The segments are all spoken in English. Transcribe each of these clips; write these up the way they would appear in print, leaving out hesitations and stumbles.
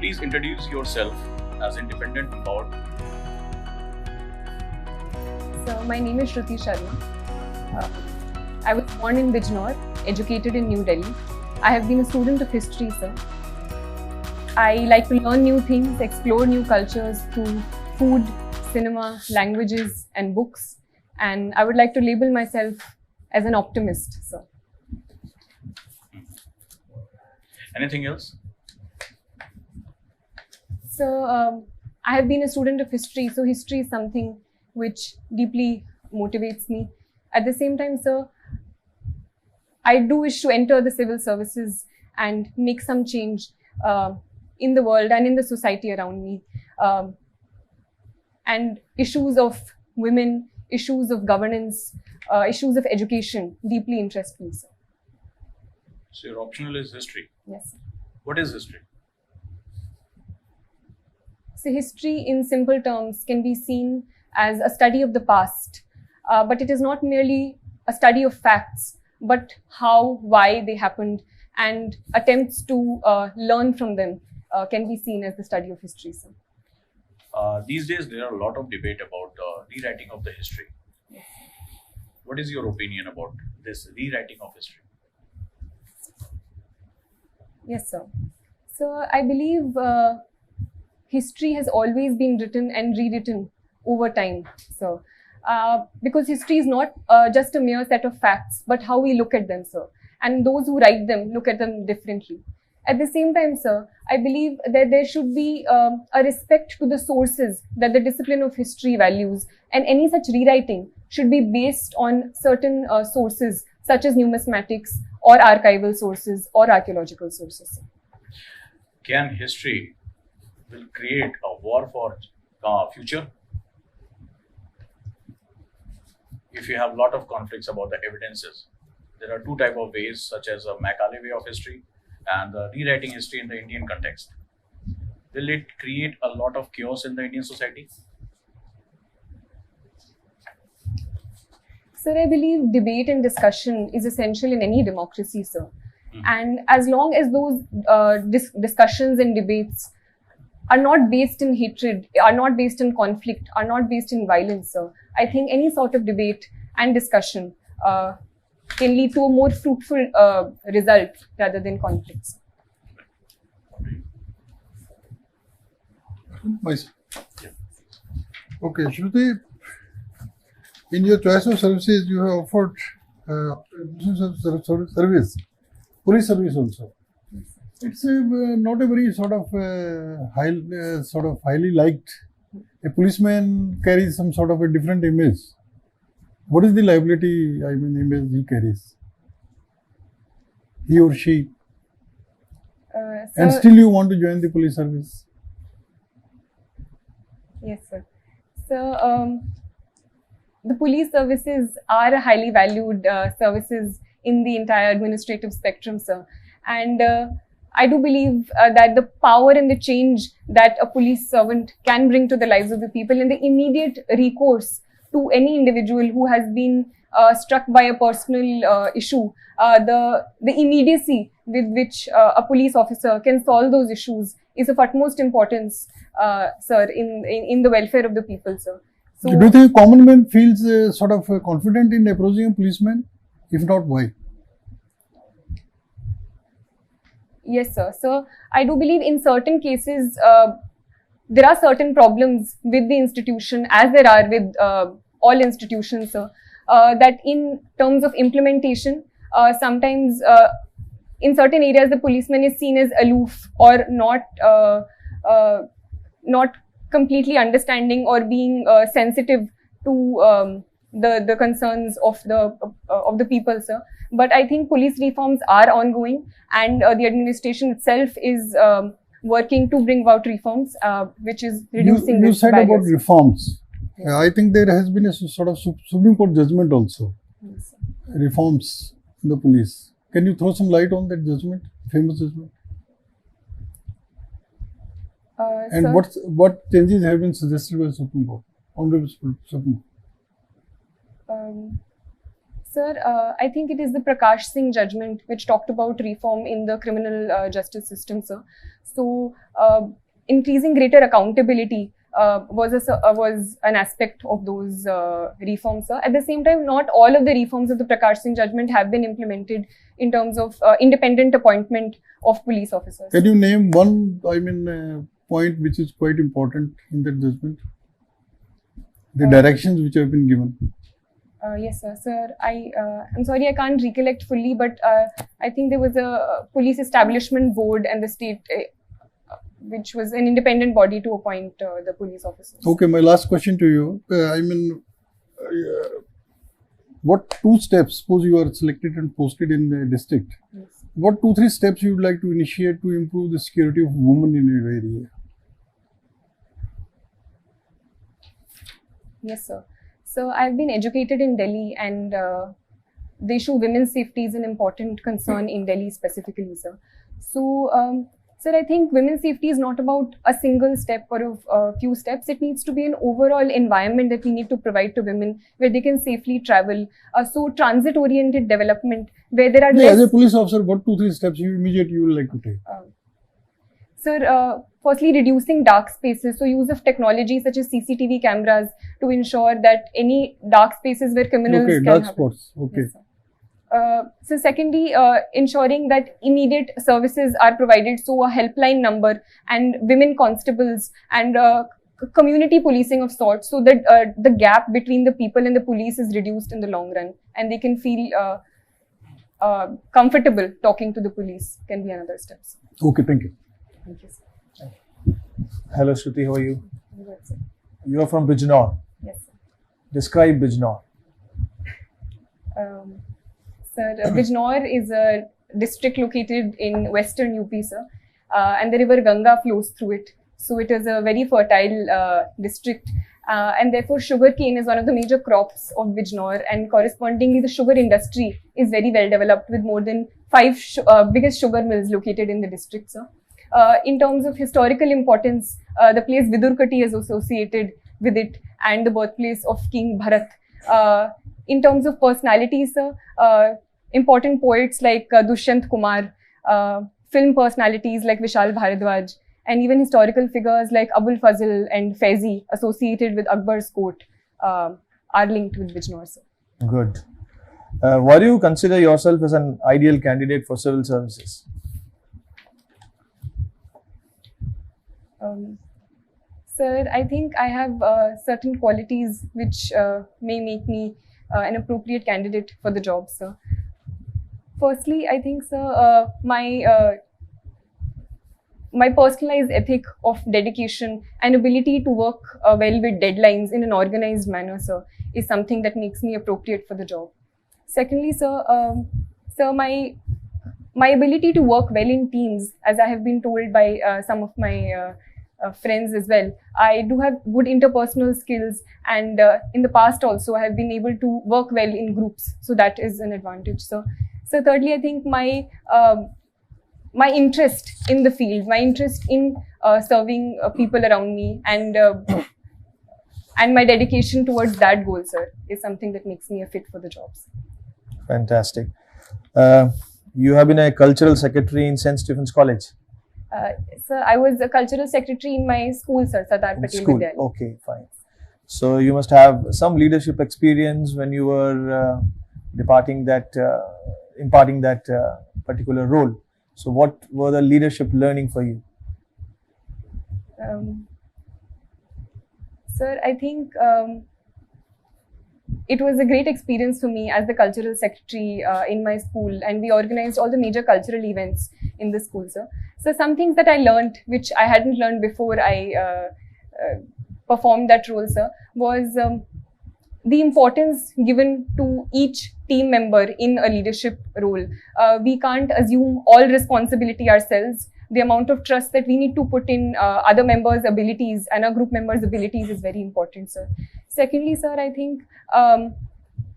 Please introduce yourself as independent about. So my name is Shruti Sharma. I was born in Bijnor, educated in New Delhi. I have been a student of history, sir. I like to learn new things, explore new cultures through food, cinema, languages and books. And I would like to label myself as an optimist, sir. Anything else? So I have been a student of history, so history is something which deeply motivates me. At the same time, sir, I do wish to enter the civil services and make some change in the world and in the society around me. And issues of women, issues of governance, issues of education deeply interest me, sir. So your optional is history. Yes, sir. What is history? So history in simple terms can be seen as a study of the past, but it is not merely a study of facts, but how, why they happened, and attempts to learn from them can be seen as the study of history, sir. These days there are a lot of debate about rewriting of the history. Yes. What is your opinion about this rewriting of history? Yes, sir. So I believe history has always been written and rewritten over time, sir. Because history is not just a mere set of facts, but how we look at them, sir. And those who write them look at them differently. At the same time, sir, I believe that there should be a respect to the sources that the discipline of history values, and any such rewriting should be based on certain sources such as numismatics or archival sources or archaeological sources. Can history will create a war for future? If you have a lot of conflicts about the evidences, there are two types of ways, such as a Macaulay way of history and rewriting history in the Indian context. Will it create a lot of chaos in the Indian society? Sir, I believe debate and discussion is essential in any democracy, sir. And as long as those discussions and debates are not based in hatred, are not based in conflict, are not based in violence, sir, I think any sort of debate and discussion can lead to a more fruitful result rather than conflicts. Okay, Shruti, in your choice of services, you have offered service, police service also. It's not a very sort of highly liked. A policeman carries some sort of a different image. What is the liability, image he carries? He or she. And still you want to join the police service? Yes, sir. So, the police services are a highly valued services in the entire administrative spectrum, sir. And I do believe that the power and the change that a police servant can bring to the lives of the people, and the immediate recourse to any individual who has been struck by a personal issue, the immediacy with which a police officer can solve those issues is of utmost importance, sir, in the welfare of the people, sir. So, do you think common man feels sort of confident in approaching a policeman? If not, why? Yes, sir. So I do believe in certain cases, there are certain problems with the institution, as there are with all institutions, sir, that in terms of implementation, sometimes in certain areas the policeman is seen as aloof or not completely understanding or being sensitive to the concerns of the people, sir. But I think police reforms are ongoing, and the administration itself is working to bring about reforms, which is reducing You this said barriers. about reforms. Yes. I think there has been a sort of Supreme Court judgment also. Yes, sir. Reforms in the police. Can you throw some light on that judgment, famous judgment? And Sir, what changes have been suggested by Supreme Court, Honorable Supreme Court? Sir, I think it is the Prakash Singh judgment which talked about reform in the criminal justice system, sir. So, increasing greater accountability was an aspect of those reforms, sir. At the same time, not all of the reforms of the Prakash Singh judgment have been implemented in terms of independent appointment of police officers. Can you name one, point which is quite important in that judgment? The directions which have been given. Yes, sir. Sir, I'm sorry, I can't recollect fully, but I think there was a police establishment board and the state, which was an independent body to appoint the police officers. Okay, my last question to you. What 2 steps, suppose you are selected and posted in the district, Yes. what 2-3 steps you would like to initiate to improve the security of women in your area? Yes, sir. So I've been educated in Delhi, and the issue of women's safety is an important concern in Delhi specifically, sir. So, sir, I think women's safety is not about a single step or a few steps. It needs to be an overall environment that we need to provide to women where they can safely travel. So transit-oriented development where there are Yeah, less... as a police officer, what 2-3 steps you would like to take? Sir, firstly, reducing dark spaces. So use of technology such as CCTV cameras to ensure that any dark spaces where criminals Okay, can dark happen. spots. Okay. Yes, sir. So secondly, ensuring that immediate services are provided, so a helpline number and women constables and community policing of sorts, so that the gap between the people and the police is reduced in the long run and they can feel comfortable talking to the police can be another step. Okay, thank you. Thank you, sir. Hello Shruti, how are you? Good, sir. You are from Bijnor. Yes, sir. Describe Bijnor. Sir, Bijnor is a district located in western UP, sir, and the river Ganga flows through it. So it is a very fertile district, and therefore sugarcane is one of the major crops of Bijnor, and correspondingly the sugar industry is very well developed with more than 5 biggest sugar mills located in the district, sir. In terms of historical importance, the place Vidurkati is associated with it and the birthplace of King Bharat. In terms of personalities, sir, important poets like Dushyant Kumar, film personalities like Vishal Bharadwaj, and even historical figures like Abul Fazl and Faizi associated with Akbar's court are linked with Bijnor, sir. Good. Why do you consider yourself as an ideal candidate for civil services? Sir, I think I have certain qualities which may make me an appropriate candidate for the job, sir. Firstly, I think, sir, my personalized ethic of dedication and ability to work well with deadlines in an organized manner, sir, is something that makes me appropriate for the job. Secondly, sir, my ability to work well in teams, as I have been told by some of my friends as well. I do have good interpersonal skills, and in the past also I have been able to work well in groups. So that is an advantage, sir. So thirdly, I think my interest in the field, my interest in serving people around me, and my dedication towards that goal, sir, is something that makes me a fit for the jobs. Fantastic. You have been a cultural secretary in St. Stephen's College. Sir, I was a cultural secretary in my school, sir, Sardar Patel School. Vidyalaya. Okay, fine. So you must have some leadership experience when you were imparting that particular role. So what were the leadership learning for you? Sir, I think it was a great experience for me as the cultural secretary in my school, and we organized all the major cultural events in the school, sir. So some things that I learned, which I hadn't learned before I performed that role, sir, was the importance given to each team member in a leadership role. We can't assume all responsibility ourselves. The amount of trust that we need to put in other members' abilities and our group members' abilities is very important, sir. Secondly, sir, I think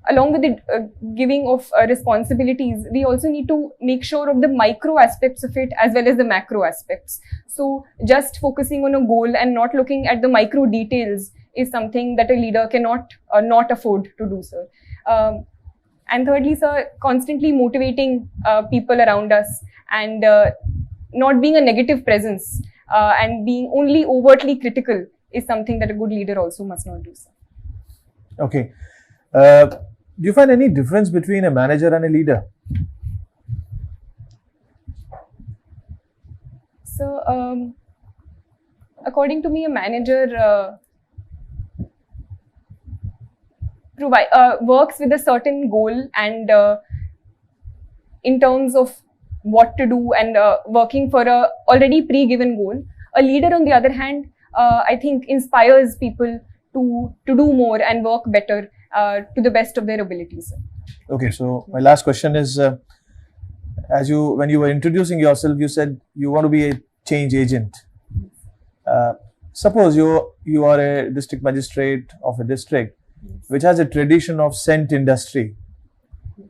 along with the giving of responsibilities, we also need to make sure of the micro aspects of it as well as the macro aspects. So just focusing on a goal and not looking at the micro details is something that a leader cannot not afford to do, sir. And thirdly, sir, constantly motivating people around us and not being a negative presence and being only overtly critical is something that a good leader also must not do, sir. Okay. Do you find any difference between a manager and a leader? So, according to me, a manager works with a certain goal and in terms of what to do and working for a already pre-given goal. A leader, on the other hand, I think inspires people to do more and work better to the best of their abilities. Okay, so my last question is, when you were introducing yourself, you said you want to be a change agent. Suppose you are a district magistrate of a district which has a tradition of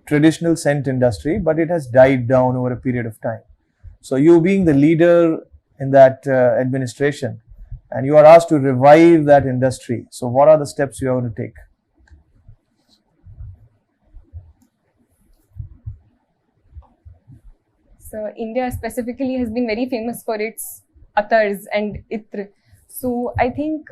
traditional scent industry, but it has died down over a period of time. So you being the leader in that administration, and you are asked to revive that industry. So what are the steps you are going to take? So India specifically has been very famous for its attars and itr. So I think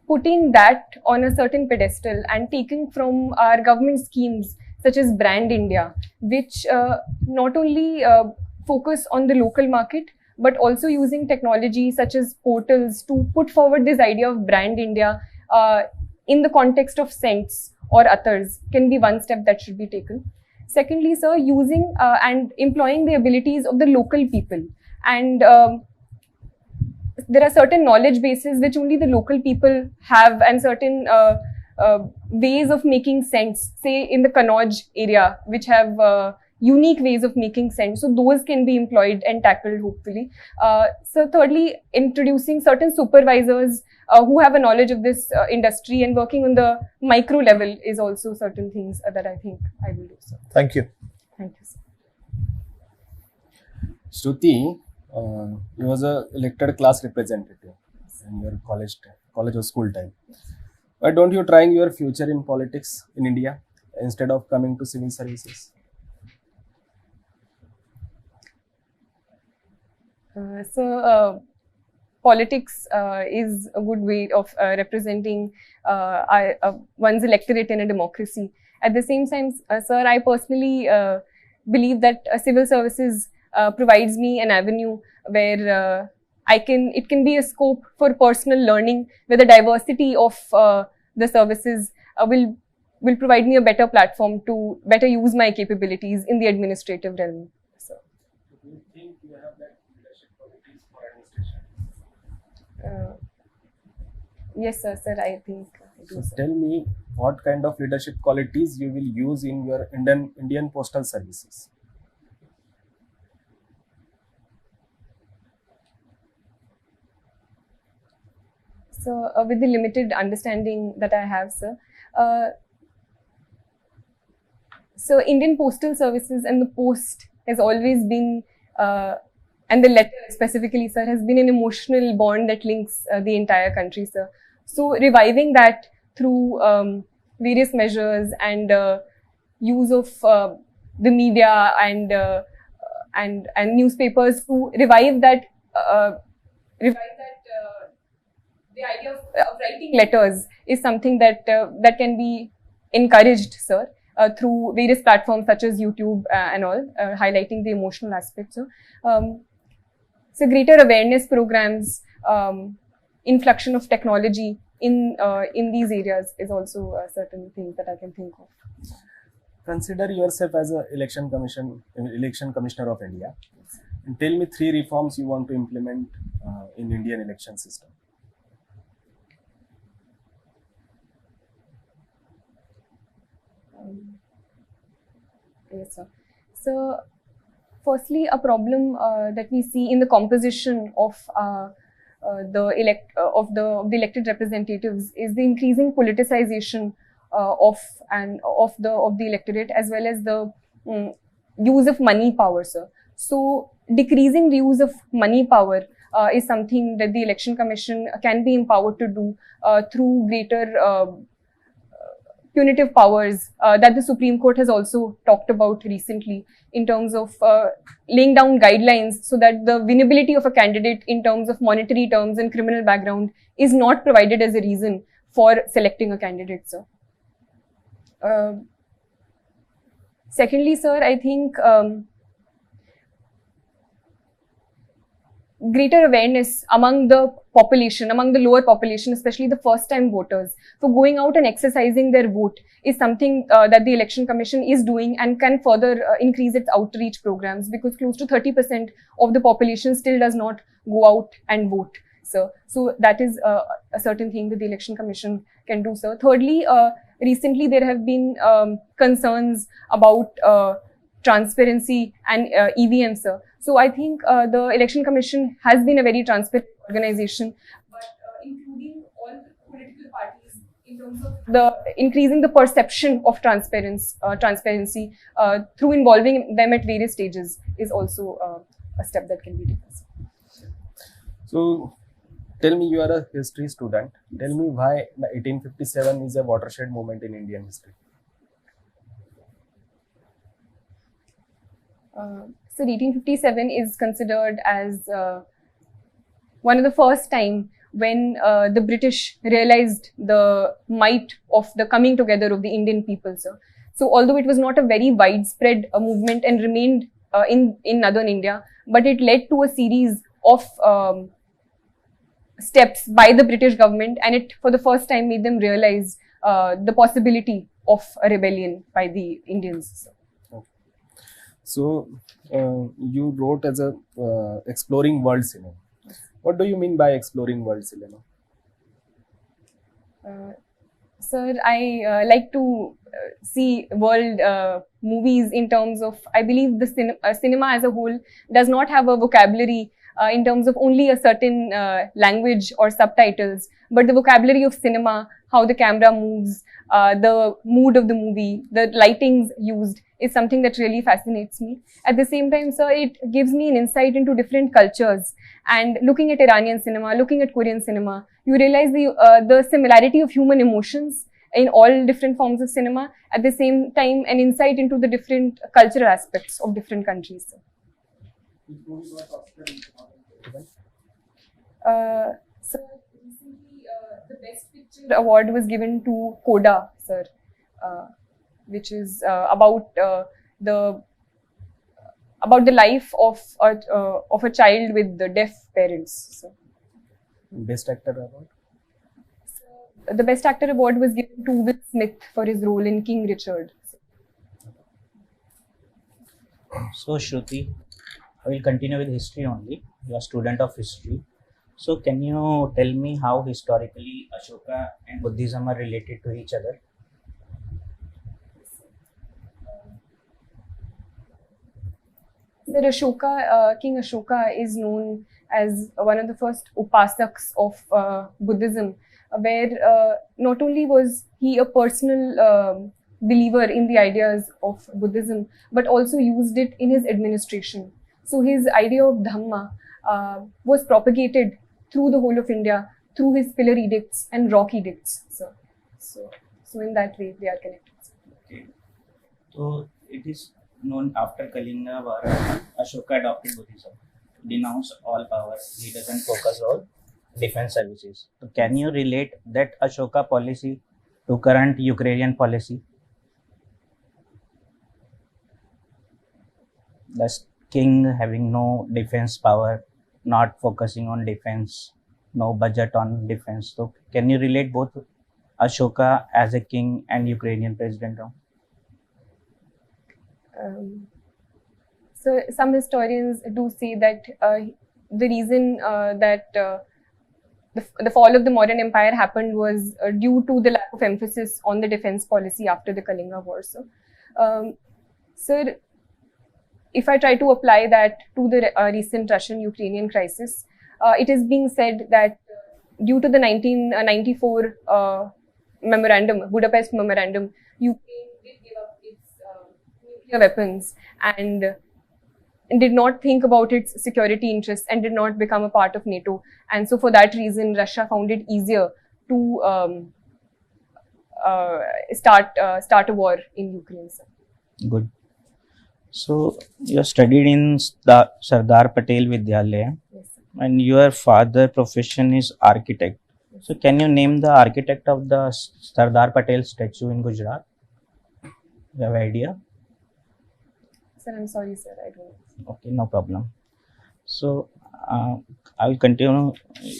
putting that on a certain pedestal and taking from our government schemes such as Brand India, which not only focus on the local market, but also using technology such as portals to put forward this idea of Brand India in the context of scents or attars can be one step that should be taken. Secondly, sir, using and employing the abilities of the local people. And there are certain knowledge bases which only the local people have and certain ways of making scents, say in the Kannauj area, which have unique ways of making scents. So those can be employed and tackled hopefully. So thirdly, introducing certain supervisors who have a knowledge of this industry and working on the micro level is also certain things that I think I will do. So. Thank you. Thank you, sir. Shruti, you was a elected class representative in your college or school time. Why don't you trying your future in politics in India instead of coming to civil services? Politics is a good way of representing one's electorate in a democracy. At the same time, sir, I personally believe that civil services provides me an avenue where it can be a scope for personal learning, where the diversity of the services will provide me a better platform to better use my capabilities in the administrative realm. So. Do you think you have that leadership qualities for administration? Yes, sir, I think I do. So tell me what kind of leadership qualities you will use in your Indian postal services. So with the limited understanding that I have, sir, so Indian Postal Services and the post has always been, and the letter specifically, sir, has been an emotional bond that links the entire country, sir. So reviving that through various measures and use of the media and newspapers to revive that the idea of writing letters is something that that can be encouraged, sir, through various platforms such as YouTube and all, highlighting the emotional aspects. So greater awareness programs, inflection of technology in these areas is also certain things that I can think of. Consider yourself as an election commissioner of India, and tell me 3 reforms you want to implement in Indian election system. Yes, sir. So, firstly, a problem that we see in the composition of the elected representatives is the increasing politicization of the electorate, as well as the use of money power, sir. So, decreasing the use of money power is something that the Election Commission can be empowered to do through greater punitive powers that the Supreme Court has also talked about recently in terms of laying down guidelines so that the winnability of a candidate in terms of monetary terms and criminal background is not provided as a reason for selecting a candidate, sir. Secondly, sir, I think greater awareness among the population, among the lower population, especially the first-time voters, for going out and exercising their vote is something that the Election Commission is doing and can further increase its outreach programs, because close to 30% of the population still does not go out and vote, sir. So that is a certain thing that the Election Commission can do, sir. Thirdly, recently there have been concerns about transparency and EVM, sir. So I think the Election Commission has been a very transparent organization, but including all the political parties in terms of increasing the perception of transparency through involving them at various stages is also a step that can be taken. So, tell me, you are a history student. Tell me why 1857 is a watershed moment in Indian history. So 1857 is considered as one of the first time when the British realized the might of the coming together of the Indian people, sir. So although it was not a very widespread movement and remained in northern India, but it led to a series of steps by the British government, and it for the first time made them realize the possibility of a rebellion by the Indians, sir. So, you wrote as a exploring world cinema. What do you mean by exploring world cinema? Sir, I like to see world movies in terms of, I believe the cinema as a whole does not have a vocabulary in terms of only a certain language or subtitles, but the vocabulary of cinema, how the camera moves, the mood of the movie, the lightings used is something that really fascinates me. At the same time, sir, it gives me an insight into different cultures. And looking at Iranian cinema, looking at Korean cinema, you realize the similarity of human emotions in all different forms of cinema. At the same time, an insight into the different cultural aspects of different countries, sir. So recently, the Best Picture award was given to Coda, sir, which is about the life of a child with the deaf parents. So. Best Actor award? So, the Best Actor award was given to Will Smith for his role in King Richard. So Shruti, I will continue with history only. You are a student of history. So can you tell me how historically Ashoka and Buddhism are related to each other? Sir, Ashoka, King Ashoka is known as one of the first upasaks of Buddhism, where not only was he a personal believer in the ideas of Buddhism, but also used it in his administration. So his idea of Dhamma was propagated through the whole of India through his pillar edicts and rock edicts. So in that way they are connected. Okay. So it is known after Kalinga War, Ashoka adopted Buddhism, denounced all power, he doesn't focus on defense services. So can you relate that Ashoka policy to current Ukrainian policy? The king having no defense power, not focusing on defense, no budget on defense. So can you relate both Ashoka as a king and Ukrainian president now? So some historians do say that the reason that the fall of the modern empire happened was due to the lack of emphasis on the defense policy after the Kalinga War. So, sir, if I try to apply that to the recent Russian-Ukrainian crisis, it is being said that due to the 1994 memorandum, Budapest memorandum, Ukraine did give up its nuclear weapons and did not think about its security interests and did not become a part of NATO. And so for that reason, Russia found it easier to start a war in Ukraine, sir. Good. So you studied in Sardar Patel Vidyalaya, Yes, sir. and your father profession is architect. So can you name the architect of the Sardar Patel statue in Gujarat? You have idea? Sir, I'm sorry, sir. I don't. Okay, no problem. So I will continue.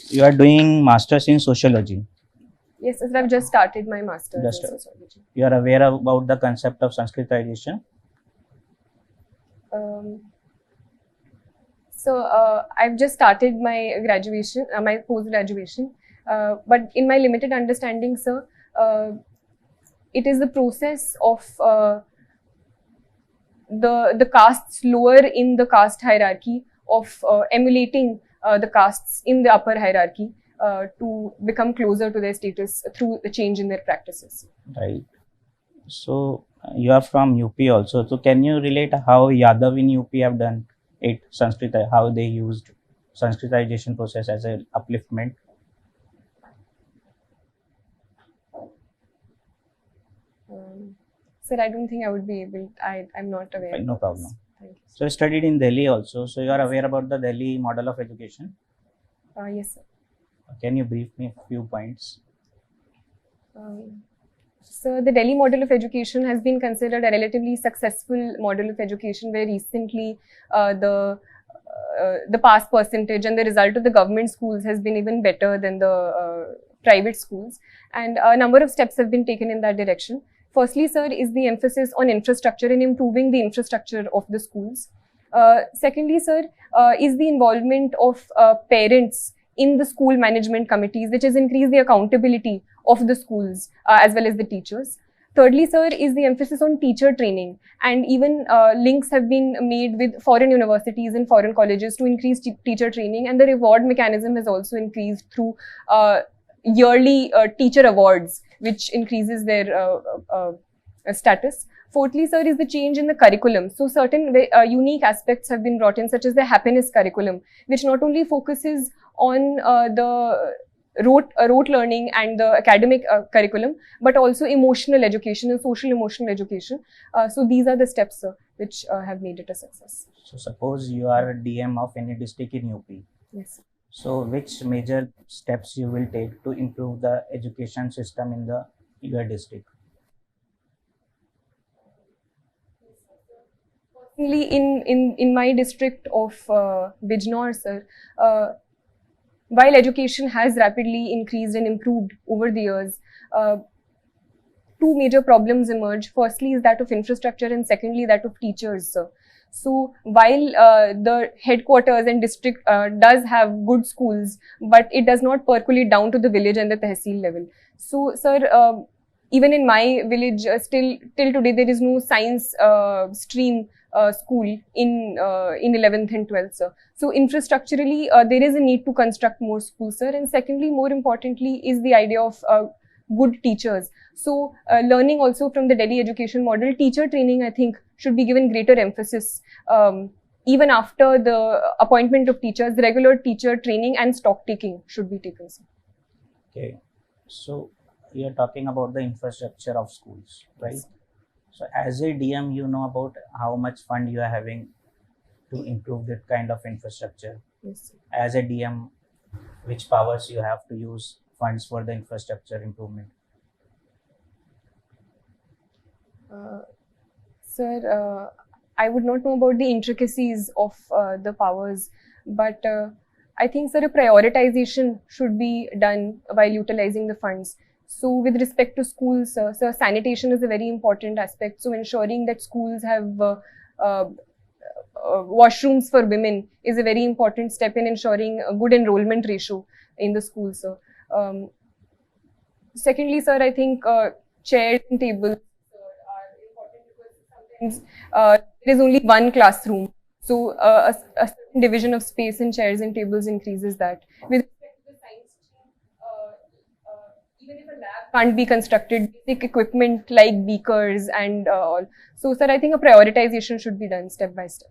You are doing masters in sociology. Yes, sir. I've just started my master's Just- in sociology. You are aware about the concept of Sanskritization. I've just started my graduation, my post-graduation. But in my limited understanding, sir, it is the process of the castes lower in the caste hierarchy of emulating the castes in the upper hierarchy to become closer to their status through the change in their practices. Right. So you are from UP also. So can you relate how Yadav in UP have done it Sanskrit, how they used Sanskritization process as an upliftment? Sir, I don't think I would be able. I'm not aware. Fine, no of problem. this. Thank you. So you studied in Delhi also. So you are aware about the Delhi model of education. Yes, sir. Can you brief me a few points? So the Delhi model of education has been considered a relatively successful model of education, where recently the pass percentage and the result of the government schools has been even better than the private schools, and a number of steps have been taken in that direction. Firstly, sir, is the emphasis on infrastructure and improving the infrastructure of the schools. Secondly, sir, is the involvement of parents in the school management committees, which has increased the accountability of the schools as well as the teachers. Thirdly, sir, is the emphasis on teacher training, and even links have been made with foreign universities and foreign colleges to increase teacher training, and the reward mechanism has also increased through yearly teacher awards, which increases their status. Fourthly, sir, is the change in the curriculum. So certain unique aspects have been brought in, such as the happiness curriculum, which not only focuses on the rote learning and the academic curriculum, but also emotional education and social emotional education. So these are the steps, sir, which have made it a success. So suppose you are a DM of any district in UP. Yes, sir. So which major steps you will take to improve the education system in your district? Personally, in my district of Bijnor, sir, while education has rapidly increased and improved over the years, two major problems emerge. Firstly is that of infrastructure, and secondly that of teachers, sir. So while the headquarters and district does have good schools, but it does not percolate down to the village and the tehsil level. So, sir, even in my village, till today there is no science stream school in 11th and 12th, sir. So infrastructurally, there is a need to construct more schools, sir. And secondly, more importantly, is the idea of good teachers. So learning also from the Delhi education model, teacher training, I think, should be given greater emphasis. Even after the appointment of teachers, regular teacher training and stock taking should be taken, sir. Okay. So you are talking about the infrastructure of schools, right? Yes. So as a DM, you know about how much fund you are having to improve that kind of infrastructure. Yes, sir. As a DM, which powers you have to use funds for the infrastructure improvement? Sir, I would not know about the intricacies of the powers, but I think, sir, a prioritization should be done while utilizing the funds. So with respect to schools, sir, sanitation is a very important aspect. So ensuring that schools have washrooms for women is a very important step in ensuring a good enrollment ratio in the schools, sir. Secondly, sir, I think chairs and tables are important, because sometimes there is only one classroom. So a certain division of space in chairs and tables increases that. With respect to the science stream, even if a lab can't be constructed, basic equipment like beakers and all. So, sir, I think a prioritization should be done step by step.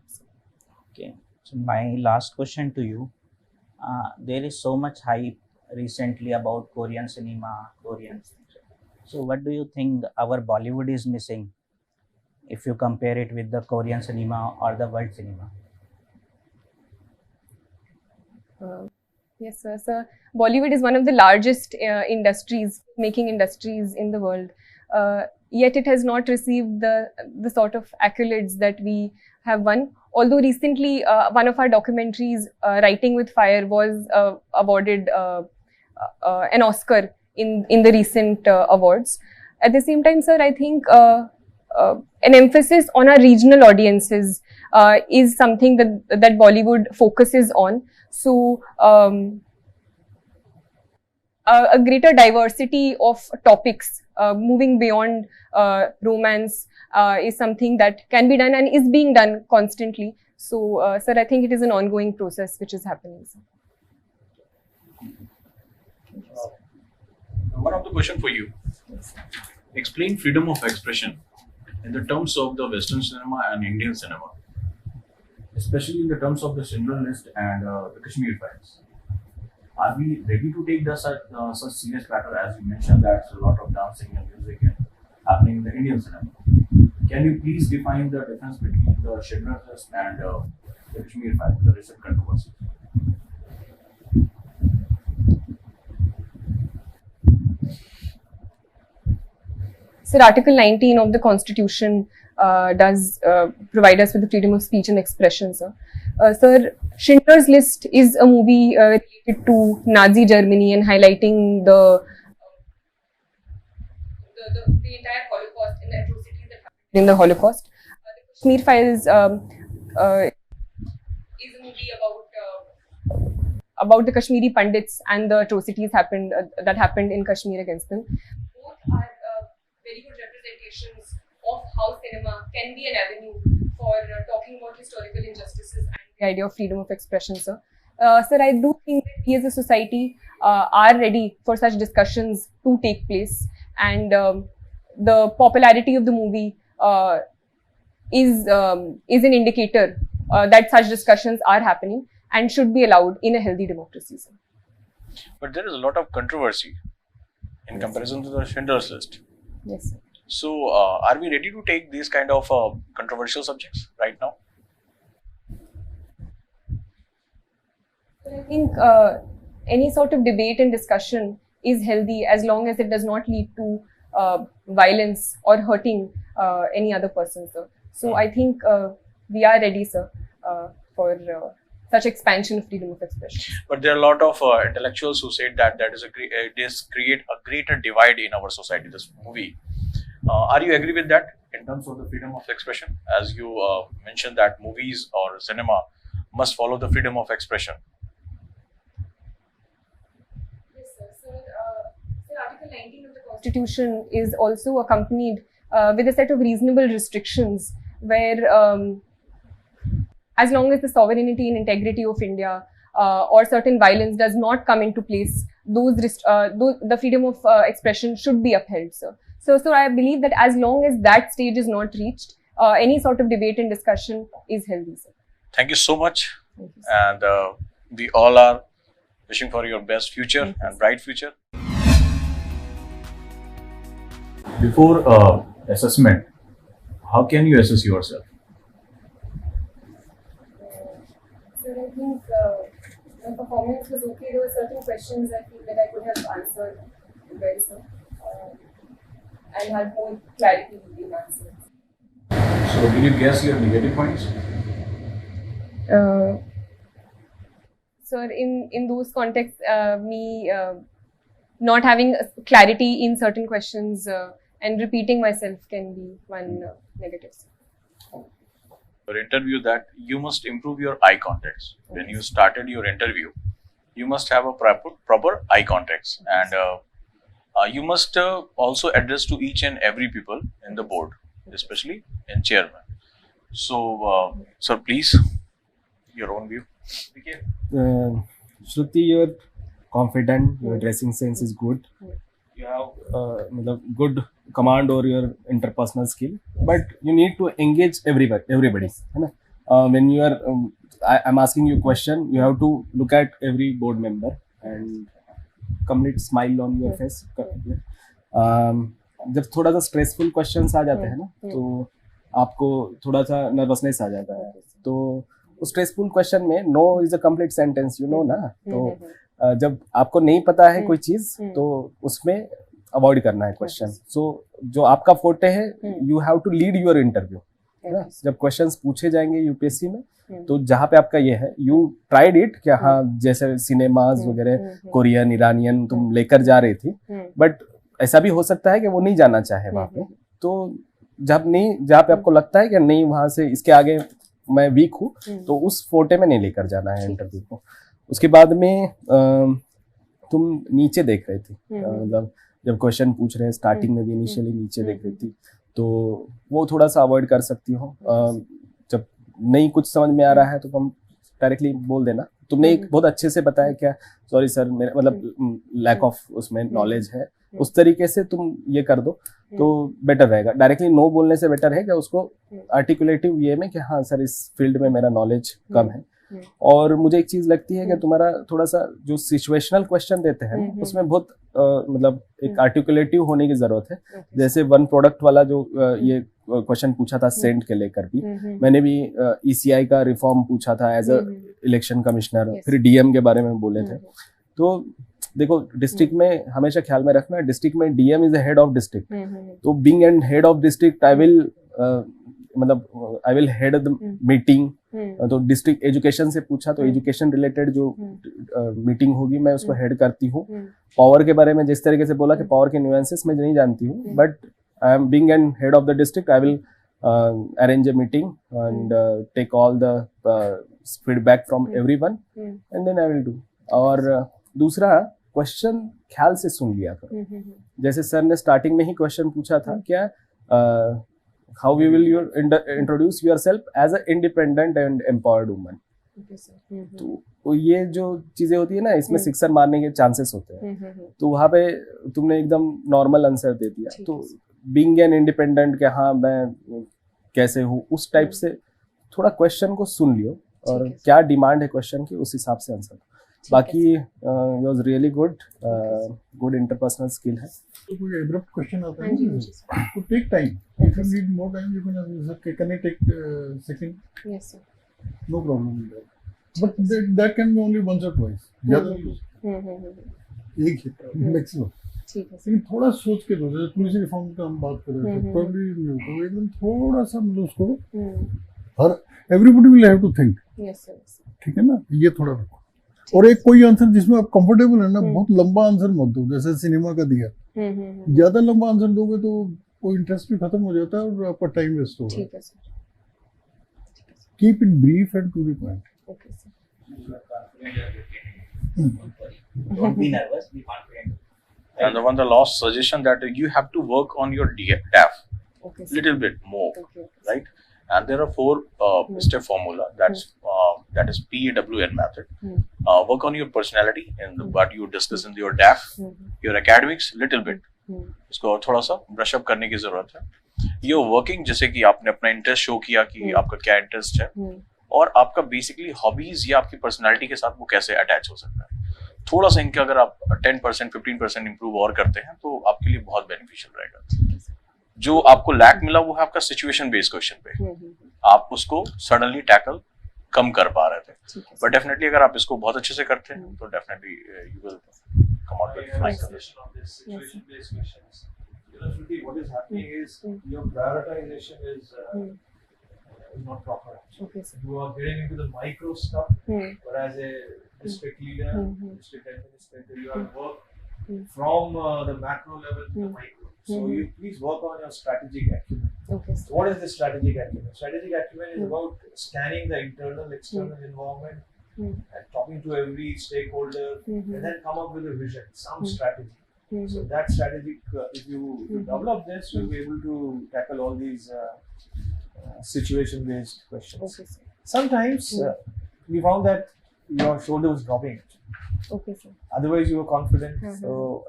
Okay. So my last question to you, there is so much hype recently about Korean cinema, Korean. So what do you think our Bollywood is missing if you compare it with the Korean cinema or the world cinema? Yes, sir. So Bollywood is one of the largest making industries in the world. Yet it has not received the sort of accolades that we have won. Although recently, one of our documentaries, Writing with Fire, was awarded an Oscar in the recent awards. At the same time, sir, I think an emphasis on our regional audiences is something that Bollywood focuses on. So, a greater diversity of topics, moving beyond romance, is something that can be done and is being done constantly. So, sir, I think it is an ongoing process which is happening. Sir. One of the question for you. Explain freedom of expression in the terms of the Western cinema and Indian cinema, especially in the terms of the Schindler List and the Kashmir Files. Are we ready to take such serious matter, as you mentioned that a lot of dancing and music happening in the Indian cinema? Can you please define the difference between the Schindler List and the Kashmir Files, the recent controversy? Sir, Article 19 of the Constitution does provide us with the freedom of speech and expression, sir. Sir, Schindler's List is a movie related to Nazi Germany and highlighting the entire Holocaust and the atrocities that happened in the Holocaust. The Kashmir Files is a movie about the Kashmiri Pandits and the atrocities that happened in Kashmir against them. Both are very good representations of how cinema can be an avenue for talking about historical injustices and the idea of freedom of expression, sir. Sir, I do think that we as a society are ready for such discussions to take place, and the popularity of the movie is an indicator that such discussions are happening and should be allowed in a healthy democracy, sir. But there is a lot of controversy in comparison to the Schindler's List. Yes, sir. So, are we ready to take these kind of controversial subjects right now? I think any sort of debate and discussion is healthy as long as it does not lead to violence or hurting any other person, sir. So I think we are ready, sir, for such expansion of freedom of expression. But there are a lot of intellectuals who said that this create a greater divide in our society, this movie. Are you agree with that in terms of the freedom of expression? As you mentioned that movies or cinema must follow the freedom of expression. Yes, sir. So, Article 19 of the Constitution is also accompanied with a set of reasonable restrictions where as long as the sovereignty and integrity of India or certain violence does not come into place, the freedom of expression should be upheld, sir. So I believe that as long as that stage is not reached, any sort of debate and discussion is healthy, sir. Thank you so much. Thank you, And we all are wishing for your best future and bright future. Before assessment, how can you assess yourself? So I think the performance was okay. There were certain questions I feel that I could have answered well, sir. And had more clarity in answers. So, did you guess your negative points? Sir, in those contexts, me not having clarity in certain questions and repeating myself can be one negative. Your interview that you must improve your eye contacts. When you started your interview, you must have a proper eye contacts, and you must also address to each and every people in the board, especially in chairman. So, sir, please, your own view. Okay. Shruti, you're confident, your dressing sense is good, you have good command over your interpersonal skill, but you need to engage everybody. When you are, I'm asking you a question, you have to look at every board member and complete smile on your face. जब थोड़ा सा stressful questions आ जाते हैं ना, तो आपको थोड़ा सा नर्वसनेस आ जाता है। तो उस स्ट्रेसफुल क्वेश्चन में no is a complete sentence, you know ना। तो जब आपको नहीं पता है कोई चीज, तो उसमें अवॉइड करना है क्वेश्चन। सो जो आपका फोटे है, you have to lead your interview, है ना। जब क्वेश्चंस पूछे जाएंगे यूपीएससी में, तो जहाँ पे आपका ये है, यू ट्राइड इट क्या, हाँ जैसे सिनेमाज वगैरह कोरियन इरानियन तुम लेकर जा रही थी, बट ऐसा भी हो सकता है कि वो नहीं जाना चाहे वहाँ पे। तो जहाँ पे आपको लगता है कि नहीं वहां से इसके आगे मैं वीक हूँ, तो उस फोटे में नहीं लेकर जाना है इंटरव्यू को। उसके बाद में तुम नीचे देख रही थी, मतलब जब क्वेश्चन पूछ रहे हैं स्टार्टिंग में भी इनिशियली नीचे देख रही थी, तो वो थोड़ा सा अवॉइड कर सकती हो। जब नहीं कुछ समझ में आ रहा है तो तुम डायरेक्टली बोल देना। तुमने एक बहुत अच्छे से बताया क्या, सॉरी सर मेरा मतलब लैक ऑफ उसमें नॉलेज है, उस तरीके से तुम ये कर दो तो बेटर रहेगा। डायरेक्टली नो बोलने से बेटर है कि उसको आर्टिकुलेटिव ये में कि हाँ सर इस फील्ड में मेरा नॉलेज कम है। और मुझे एक चीज लगती है कि तुम्हारा थोड़ा सा जो सिचुएशनल क्वेश्चन देते हैं उसमें बहुत मतलब एक आर्टिकुलेटिव होने की जरूरत है। जैसे वन प्रोडक्ट वाला जो ये क्वेश्चन पूछा था सेंट के लेकर भी, मैंने भी ईसीआई का रिफॉर्म पूछा था एज अ इलेक्शन कमिश्नर, फिर डीएम के बारे में बोले थे। तो देखो डिस्ट्रिक्ट में हमेशा ख्याल में रखना, डिस्ट्रिक्ट में DM is the head of district. तो being and head of district I will head the meeting. तो डिस्ट्रिक्ट एजुकेशन से पूछा तो एजुकेशन रिलेटेड जो मीटिंग होगी मैं उसको हेड करती हूँ। पावर के बारे में जिस तरीके से बोला कि पावर के न्यूएंसेस मैं नहीं जानती हूँ, but I am being and head of the district I will arrange a meeting and take all the feedback from everyone and then I will do। और दूसरा क्वेश्चन ख्याल से सुन लिया करो। जैसे सर ने स्टार्टिंग में ही क्वेश्चन पूछा था क्या, how we will introduce yourself as a independent and empowered woman. तो ये जो चीजें होती है ना, इसमें सिक्सर मारने के चांसेस होते हैं। तो वहां पे तुमने एकदम नॉर्मल आंसर दे दिया। तो बीइंग एन इंडिपेंडेंट के हाँ मैं कैसे हूँ, उस टाइप से थोड़ा क्वेश्चन को सुन लियो और क्या डिमांड है क्वेश्चन की उस हिसाब से आंसर। बाकी was really good interpersonal skill है। तो कोई एब्रप्ट क्वेश्चन आता है ना, तो take time, if you need more time you can take second, yes sir, no problem in that, but that can be only once or twice, ज्यादा एक ही maximum. ठीक है, लेकिन थोड़ा सोच के दो। जैसे पुलिस रिफॉर्म का हम बात कर रहे थे, प्रॉब्ली तो एकदम थोड़ा सा मतलब उसको हर everybody will have to think, yes sir, ठीक है ना, ये थोड़ा रखो। और एक कोई आंसर जिसमें आप कंफर्टेबल है ना, बहुत लंबा आंसर मत दो, जैसे सिनेमा का दिया, ज्यादा लंबा आंसर दोगे तो वो इंटरेस्ट भी खत्म हो जाता है और आपका टाइम वेस्ट होगा। ठीक है sir, keep it brief and to the point. Okay sir, don't be nervous, be confident. And the last suggestion that you have to work on your DAF little bit more, right? And there are 4 step formula that is PAWN method. Work on your personality and what you discuss in your DAF, your academics little bit. उसको थोड़ा सा brush up करने की जरूरत है। ये working जैसे कि आपने अपना इंटरेस्ट शो किया कि आपका क्या इंटरेस्ट है और आपका बेसिकली हॉबीज या आपकी पर्सनालिटी के साथ वो कैसे अटैच हो सकता है। थोड़ा सा इनके अगर आप 10% 15% इंप्रूव और करते हैं तो आपके लिए बहुत बेनिफिशियल रहेगा। जो आपको लैक मिला वो है आपका सिचुएशन बेस्ड क्वेश्चन पे, आप उसको सडनली टैकल कम कर पा रहे थे, बट डेफिनेटली अगर आप इसको बहुत अच्छे से करते हैं तो definitely you will come out with flying colours. What is happening is your prioritization is not proper. Okay, sir. You are getting into the micro stuff, whereas a district leader, district administrator, you are work from the macro level to the micro. So you please work on your strategic acumen. Okay. So what is the strategic acumen? Strategic acumen is about scanning the internal, external environment and talking to every stakeholder, and then come up with a vision, some strategy. So that strategic, if you develop this, you'll be able to tackle all these situation-based questions. Okay, sir. Sometimes we found that your shoulder was dropping. Okay, sir. Otherwise, you were confident. So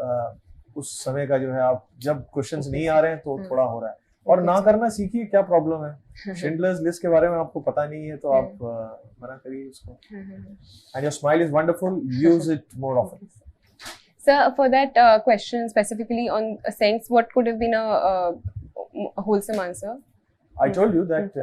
उस समय का जो है आप जब questions नहीं आ रहे हैं तो थोड़ा हो रहा है, और ना करना सीखिए। क्या प्रॉब्लम है, शिंडलर्स लिस्ट के बारे में आपको पता नहीं है तो आप मना करिए उसको। And your smile is wonderful, use it more often. Sir, for that question specifically on sense, what could have been a wholesome answer? I told you that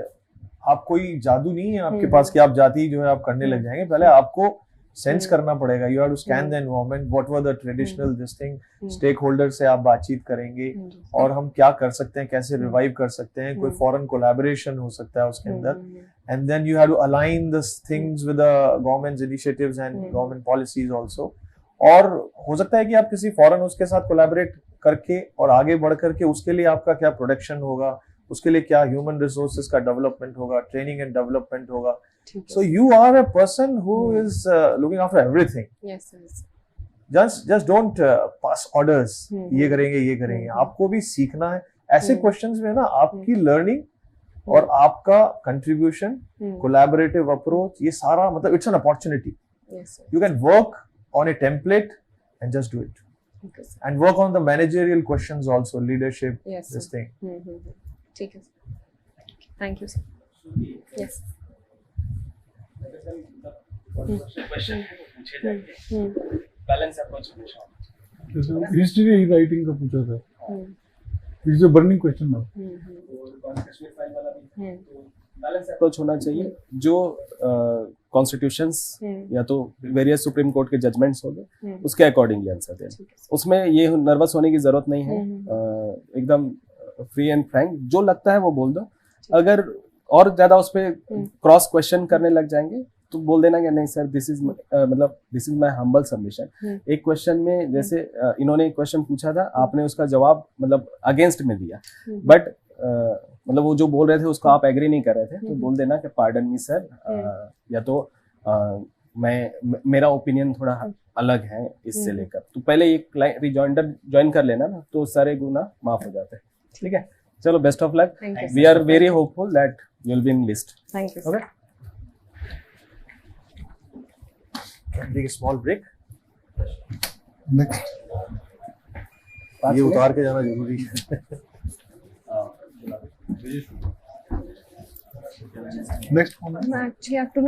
आप कोई जादू नहीं है आपके पास कि आप जाती ही जो है आप करने लग जाएंगे. पहले आपको सेंस करना पड़ेगा. You have to scan the environment, whatever the traditional this thing, stakeholder से आप बातचीत करेंगे और हम क्या कर सकते हैं, कैसे रिवाइव कर सकते हैं, कोई फॉरेन कोलैबोरेशन हो सकता है उसके अंदर. And then you have to align this things with the government's initiatives and government policies also. और हो सकता है कि आप किसी फॉरेन उसके साथ कोलैबोरेट करके और आगे बढ़ करके उसके लिए आपका क्या प्रोडक्शन होगा, उसके लिए क्या ह्यूमन रिसोर्सेज का डेवलपमेंट होगा, ट्रेनिंग एंड डेवलपमेंट होगा. So you are a person who is looking after everything. Yes, yes. Just don't pass orders. ये करेंगे. आपको भी सीखना है. ऐसे questions में ना आपकी learning और आपका contribution, collaborative approach, ये सारा मतलब it's an opportunity. Yes, sir. You can work on a template and just do it. Okay, sir. And work on the managerial questions also, leadership, Yes, this sir. thing. ठीक है. Thank you, sir. Yes. Question पूछे जाएंगे. Balance approach हमेशा history writing का पूछा था. It's a burning question now. Kashmir file वाला भी. तो बैलेंस अप्रोच होना चाहिए. जो कॉन्स्टिट्यूशंस या तो वेरियस सुप्रीम कोर्ट के जजमेंट्स हो गए उसके अकॉर्डिंगली आंसर देना. उसमें ये नर्वस होने की जरूरत नहीं है. एकदम फ्री एंड फ्रैंक जो लगता है वो बोल दो. अगर और ज्यादा उस पर क्रॉस क्वेश्चन करने लग जाएंगे तो बोल देना कि नहीं सर दिस इज मतलब this is my humble submission. एक क्वेश्चन में जैसे इन्होंने एक क्वेश्चन पूछा था, आपने उसका जवाब मतलब अगेंस्ट में दिया, बट मतलब वो जो बोल रहे थे उसको आप एग्री नहीं कर रहे थे, तो बोल देना कि पार्डन मी सर, या तो मेरा ओपिनियन थोड़ा अलग है इससे लेकर. तो पहले एक रिजॉइंडर ज्वाइन कर लेना ना, तो सारे गुना माफ हो जाते हैं. ठीक है, चलो best of luck. We are very hopeful that you will be in list. Thank you, sir. Okay. Can take a small break. Next ये उतार के जाना जरूरी है. नेक्स्ट कौन है? I actually have to